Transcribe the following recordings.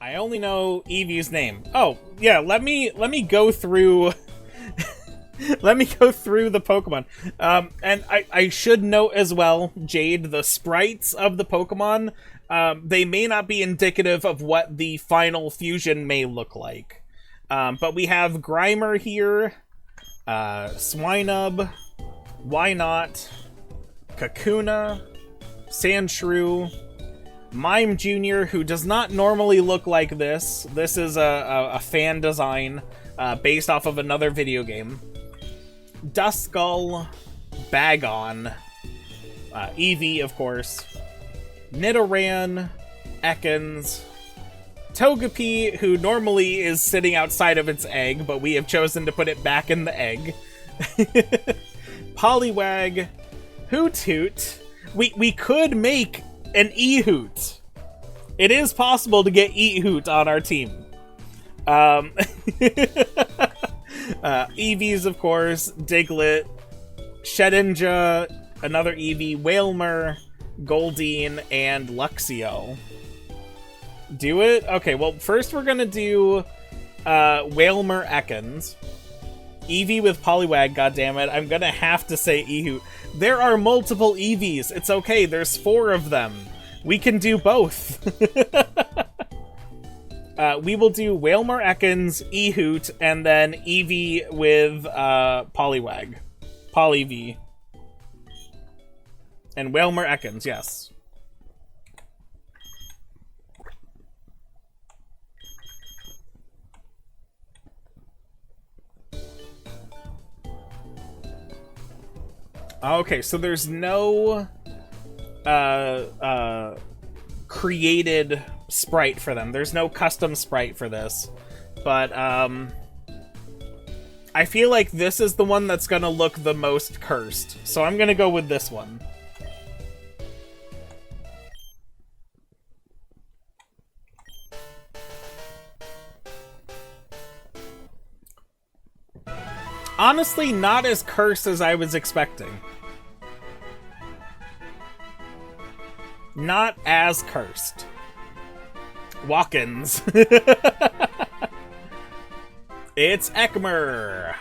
I only know Eevee's name. Oh, yeah, let me go through let me go through the Pokemon. And I should note as well, Jade, the sprites of the Pokemon, they may not be indicative of what the final fusion may look like. But we have Grimer here, Swinub, Wynot, Kakuna, Sandshrew, Mime Jr., who does not normally look like this. This is a fan design based off of another video game. Duskull, Bagon, Eevee, of course, Nidoran, Ekans, Togepi, who normally is sitting outside of its egg, but we have chosen to put it back in the egg. Poliwag, Hoot Hoot. We could make an Eehoot. It is possible to get Eehoot on our team. Eevees, of course, Diglett, Shedinja, another Eevee, Wailmer, Goldeen, and Luxio. Do it? Okay, well, first we're gonna do Wailmer Ekans. Eevee with Poliwag, goddammit. I'm gonna have to say Eehoot. There are multiple Eevees. It's okay, there's 4 of them. We can do both. We will do Wailmer Ekans, Eehoot, and then Eevee with Poliwag. Poliv. And Wailmer Ekans, yes. Okay, so there's no created sprite for them. There's no custom sprite for this. But I feel like this is the one that's gonna look the most cursed. So I'm gonna go with this one. Honestly, not as cursed as I was expecting. Not as cursed. Walk-ins. It's Ekmer.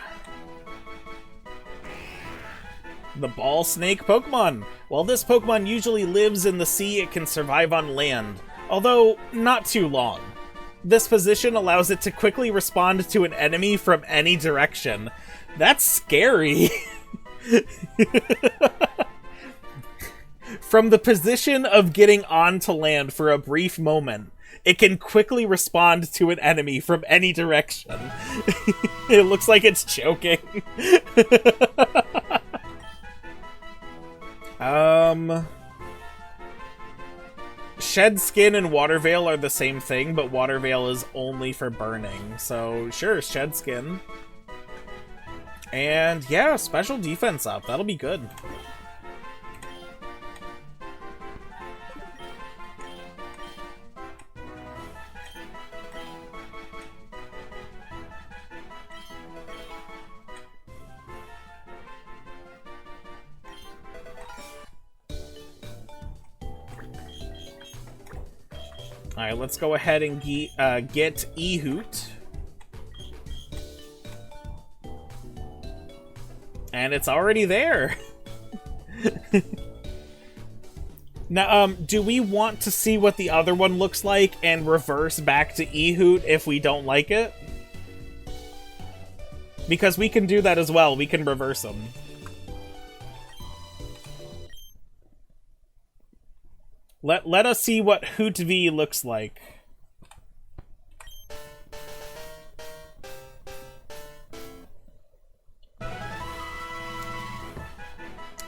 The ball snake Pokemon. While this Pokemon usually lives in the sea, it can survive on land. Although, not too long. This position allows it to quickly respond to an enemy from any direction. That's scary. From the position of getting onto land for a brief moment, it can quickly respond to an enemy from any direction. It looks like it's choking. Shed Skin and Water Veil are the same thing, but Water Veil is only for burning. So, sure, Shed Skin. And yeah, special defense up. That'll be good. Alright, let's go ahead and get Eehoot. And it's already there. Now, do we want to see what the other one looks like and reverse back to Eehoot if we don't like it? Because we can do that as well. We can reverse them. Let us see what Hoot V looks like.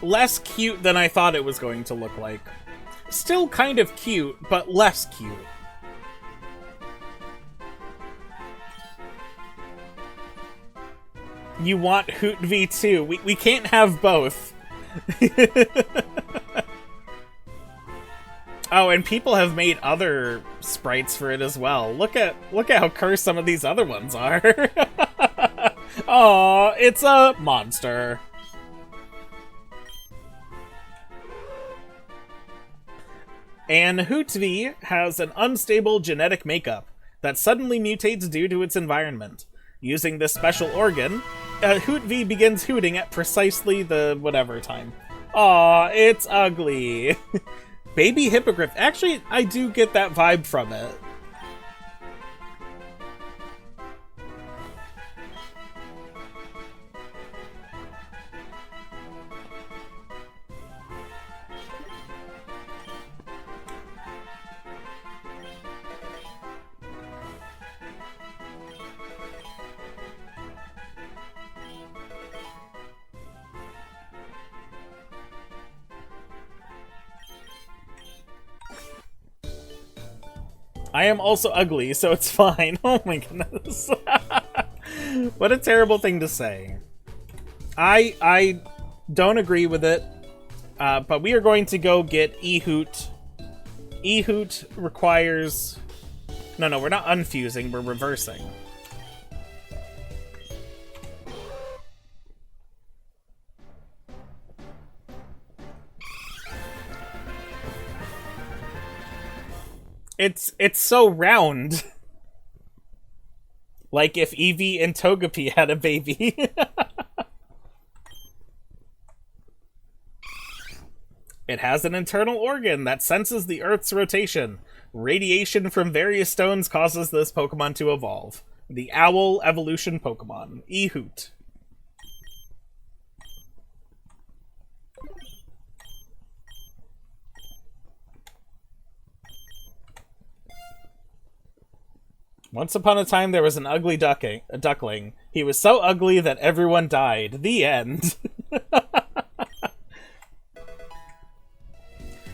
Less cute than I thought it was going to look like. Still kind of cute, but less cute. You want Hoot V2. We can't have both. Oh, and people have made other sprites for it as well. Look at how cursed some of these other ones are. Aw, it's a monster. And Hoot V has an unstable genetic makeup. that suddenly mutates due to its environment. Using this special organ, Hoot V begins hooting at precisely the whatever time. Aw, it's ugly. Baby Hippogriff. Actually, I do get that vibe from it. I am also ugly, so it's fine. Oh my goodness. What a terrible thing to say. I don't agree with it, but we are going to go get Eehoot. Eehoot requires... No, we're not unfusing, we're reversing. It's so round. Like if Eevee and Togepi had a baby. It has an internal organ that senses the Earth's rotation. Radiation from various stones causes this Pokemon to evolve. The Owl Evolution Pokemon, Eehoot. Once upon a time, there was an ugly duckling. He was so ugly that everyone died. The end.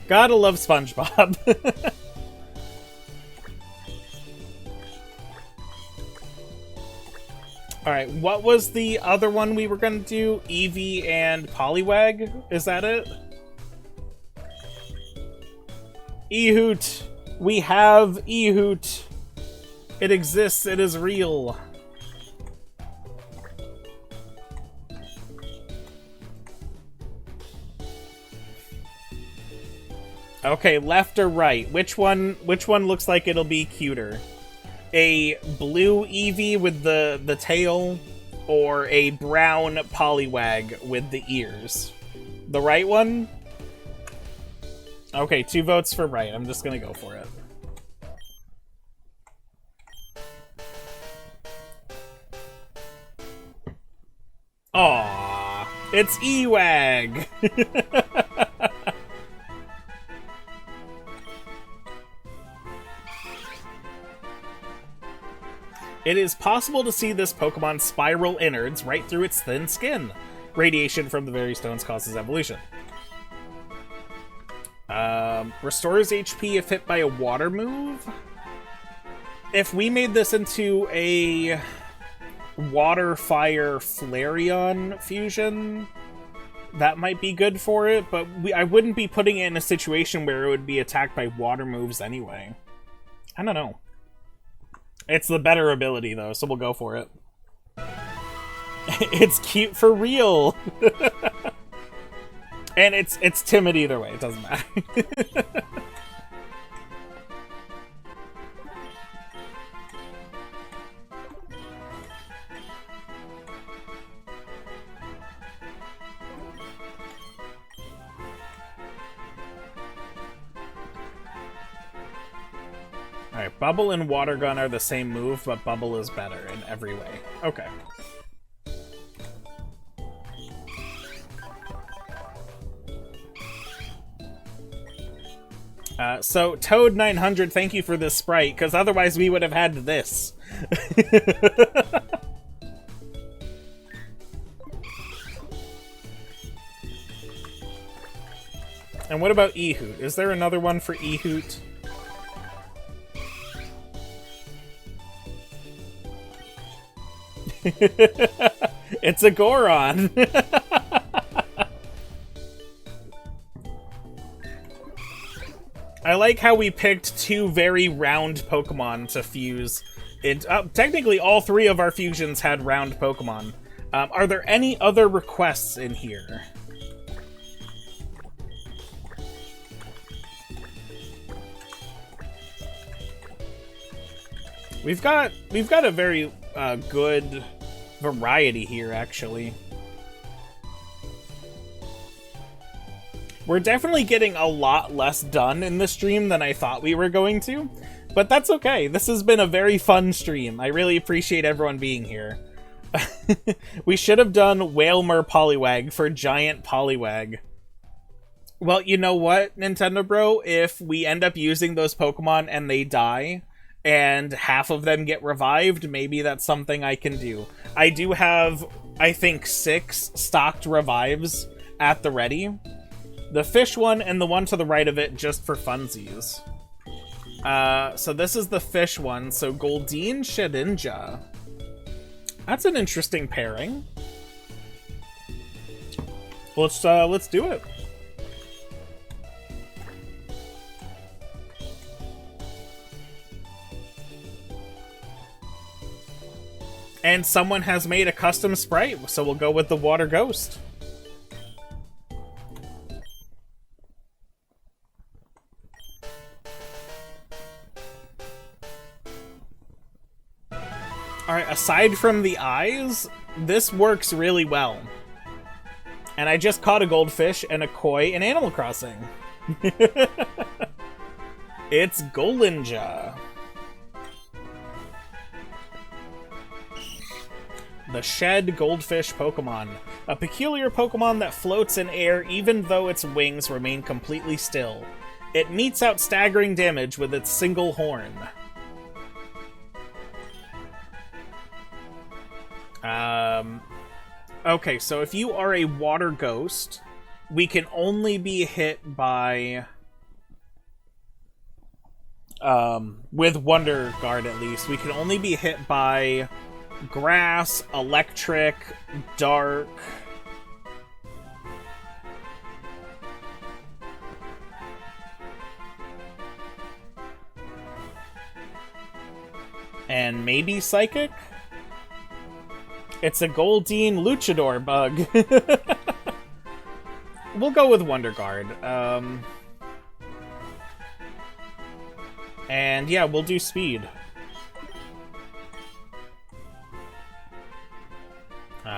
Gotta love SpongeBob. Alright, what was the other one we were gonna do? Eevee and Poliwag? Is that it? Eehoot! We have Eehoot! It exists, it is real. Okay, left or right? Which one looks like it'll be cuter? A blue Eevee with the tail, or a brown Poliwag with the ears? The right one? Okay, 2 votes for right. I'm just gonna go for it. Aww, it's Ewag! It is possible to see this Pokemon's spiral innards right through its thin skin. Radiation from the very stones causes evolution. Restores HP if hit by a water move? If we made this into a Water-Fire Flareon fusion, that might be good for it, but I wouldn't be putting it in a situation where it would be attacked by water moves anyway. I don't know. It's the better ability, though, so we'll go for it. It's cute for real! And it's timid either way, it doesn't matter. Alright, Bubble and Water Gun are the same move, but Bubble is better in every way. Okay. So, Toad900, thank you for this sprite, because otherwise we would have had this. And what about Eehoot? Is there another one for Eehoot? It's a Goron! I like how we picked 2 very round Pokemon to fuse. Technically, all 3 of our fusions had round Pokemon. Are there any other requests in here? We've got a very good variety here, actually. We're definitely getting a lot less done in the stream than I thought we were going to, but that's okay. This has been a very fun stream. I really appreciate everyone being here. We should have done Whalmer Poliwag for Giant Poliwag. Well, you know what, Nintendo Bro? If we end up using those Pokemon and they die, and half of them get revived, maybe that's something I can do. I do have, I think, 6 stocked revives at the ready. The fish one and the one to the right of it just for funsies. So this is the fish one. So Goldeen Shedinja. That's an interesting pairing. Let's do it. And someone has made a custom sprite, so we'll go with the Water Ghost. Alright, aside from the eyes, this works really well. And I just caught a goldfish and a koi in Animal Crossing. It's Golinja. The Shed Goldfish Pokemon. A peculiar Pokemon that floats in air even though its wings remain completely still. It metes out staggering damage with its single horn. Okay, so if you are a water ghost, we can only be hit by... with Wonder Guard at least, we can only be hit by grass, electric, dark... and maybe psychic? It's a Goldeen Luchador bug. We'll go with Wonder Guard. And yeah, we'll do speed.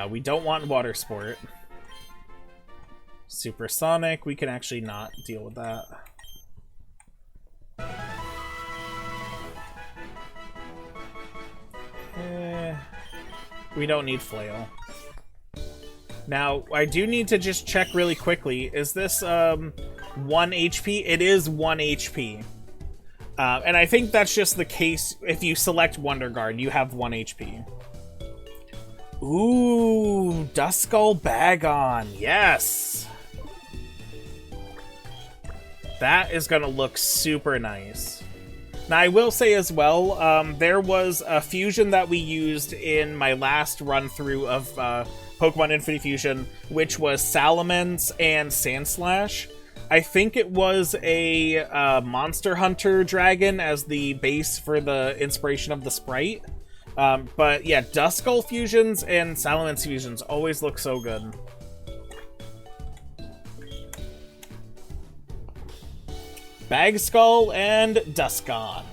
We don't want Water Sport. Supersonic, we can actually not deal with that. We don't need Flail. Now, I do need to just check really quickly. Is this 1 HP? It is 1 HP. And I think that's just the case if you select Wonder Guard, you have 1 HP. Ooh, Duskull Bagon. Yes! That is gonna look super nice. Now, I will say as well, there was a fusion that we used in my last run-through of Pokemon Infinity Fusion, which was Salamence and Sandslash. I think it was a Monster Hunter Dragon as the base for the inspiration of the sprite. But yeah, Duskull fusions and Salamence fusions always look so good. Bagskull and Duscon.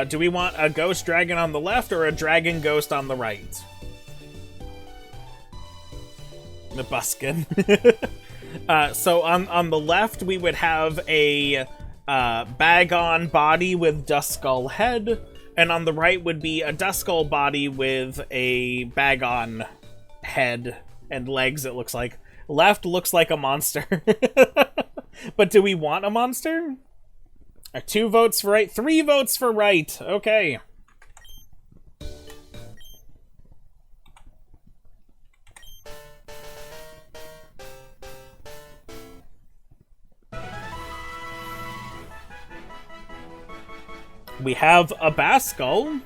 Do we want a Ghost Dragon on the left or a Dragon Ghost on the right? Nabuskin. So on the left, we would have a Bagon body with Duskull head, and on the right would be a Duskull body with a Bagon head and legs, it looks like. Left looks like a monster. But do we want a monster? 2 votes for right, 3 votes for right. Okay. We have a Baskull.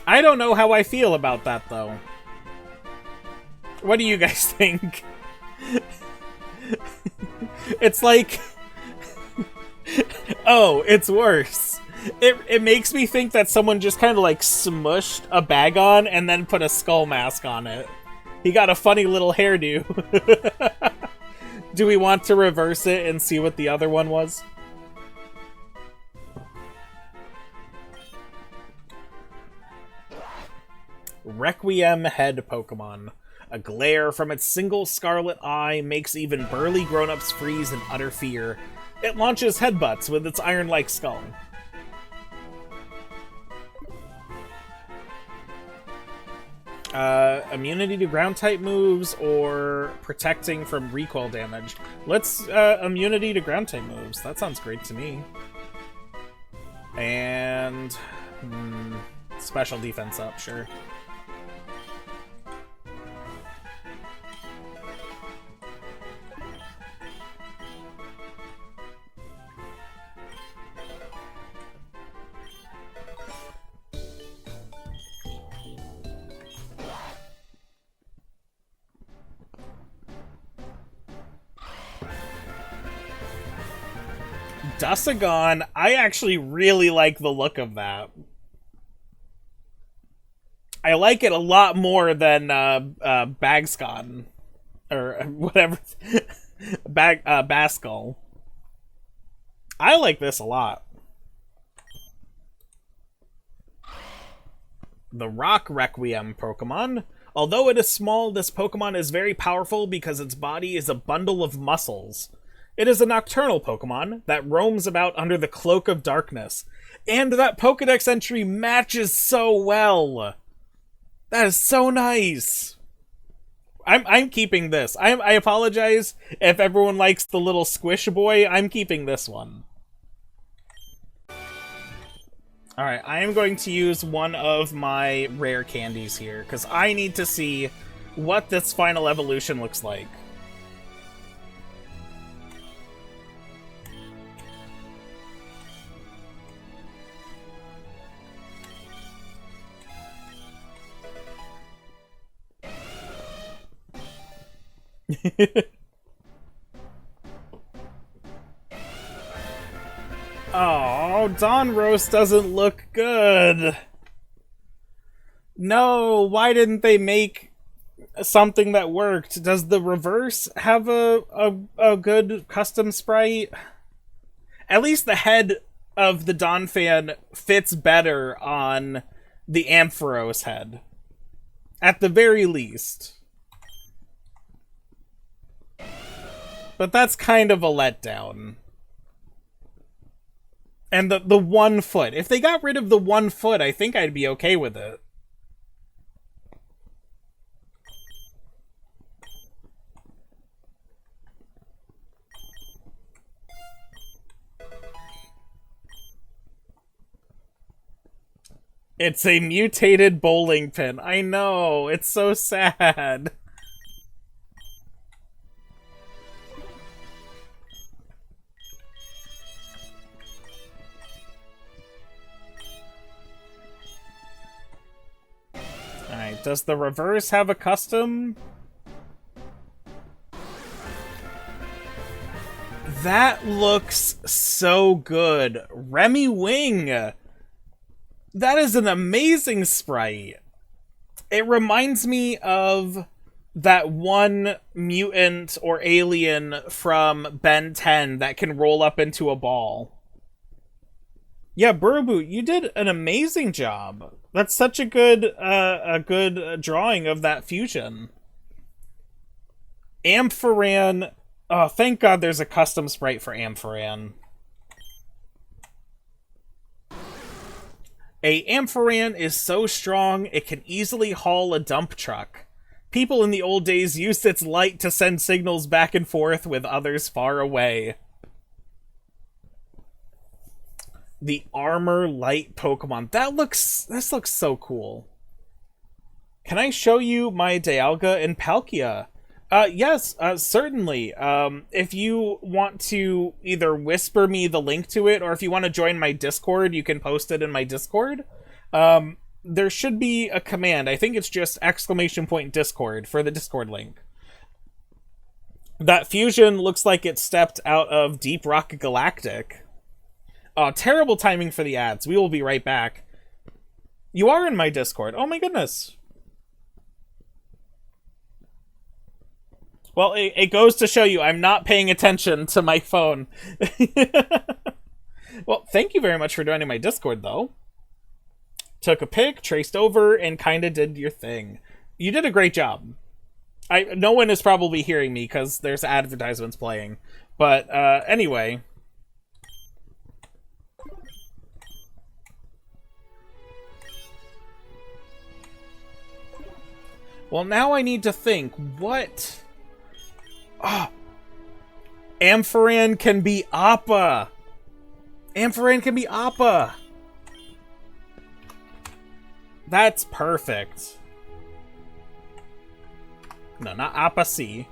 I don't know how I feel about that, though. What do you guys think? It's like... oh, it's worse. It makes me think that someone just kind of like smushed a Bagon and then put a skull mask on it. He got a funny little hairdo. Do we want to reverse it and see what the other one was? Requiem Head Pokemon. A glare from its single scarlet eye makes even burly grown-ups freeze in utter fear. It launches headbutts with its iron-like skull. Immunity to ground-type moves or protecting from recoil damage. Let's immunity to ground-type moves. That sounds great to me. And special defense up, sure. Dussagon, I actually really like the look of that. I like it a lot more than Bagscon. Or whatever. Baskull. I like this a lot. The Rock Requiem Pokemon. Although it is small, this Pokemon is very powerful because its body is a bundle of muscles. It is a nocturnal Pokemon that roams about under the cloak of darkness. And that Pokedex entry matches so well. That is so nice. I'm keeping this. I apologize if everyone likes the little squish boy. I'm keeping this one. Alright, I am going to use one of my rare candies here, because I need to see what this final evolution looks like. Oh, Dawn Roast doesn't look good. No, why didn't they make something that worked? Does the reverse have a good custom sprite? At least the head of the Donphan fits better on the Ampharos head. At the very least. But that's kind of a letdown. And the 1 foot. If they got rid of the 1 foot, I think I'd be okay with it. It's a mutated bowling pin. I know, it's so sad. Alright, does the reverse have a custom? That looks so good. Remy Wing! That is an amazing sprite. It reminds me of that one mutant or alien from Ben 10 that can roll up into a ball. Yeah, Burboot, you did an amazing job. That's such a good drawing of that fusion. Ampharan. Oh, thank God there's a custom sprite for Ampharan. A Ampharan is so strong it can easily haul a dump truck. People in the old days used its light to send signals back and forth with others far away. The Armor Light Pokemon. This looks so cool. Can I show you my Dialga and Palkia? Yes, certainly. If you want to either whisper me the link to it, or if you want to join my Discord, you can post it in my Discord. There should be a command. I think it's just !Discord for the Discord link. That fusion looks like it stepped out of Deep Rock Galactic. Terrible timing for the ads. We will be right back. You are in my Discord. Oh my goodness. Well, it goes to show you I'm not paying attention to my phone. Well, thank you very much for joining my Discord, though. took a pic, traced over, and kind of did your thing. You did a great job. No one is probably hearing me because there's advertisements playing. But anyway. Well, now I need to think. What? Oh. Ampharan can be Appa. Ampharan can be Appa. That's perfect. No, not Appa C.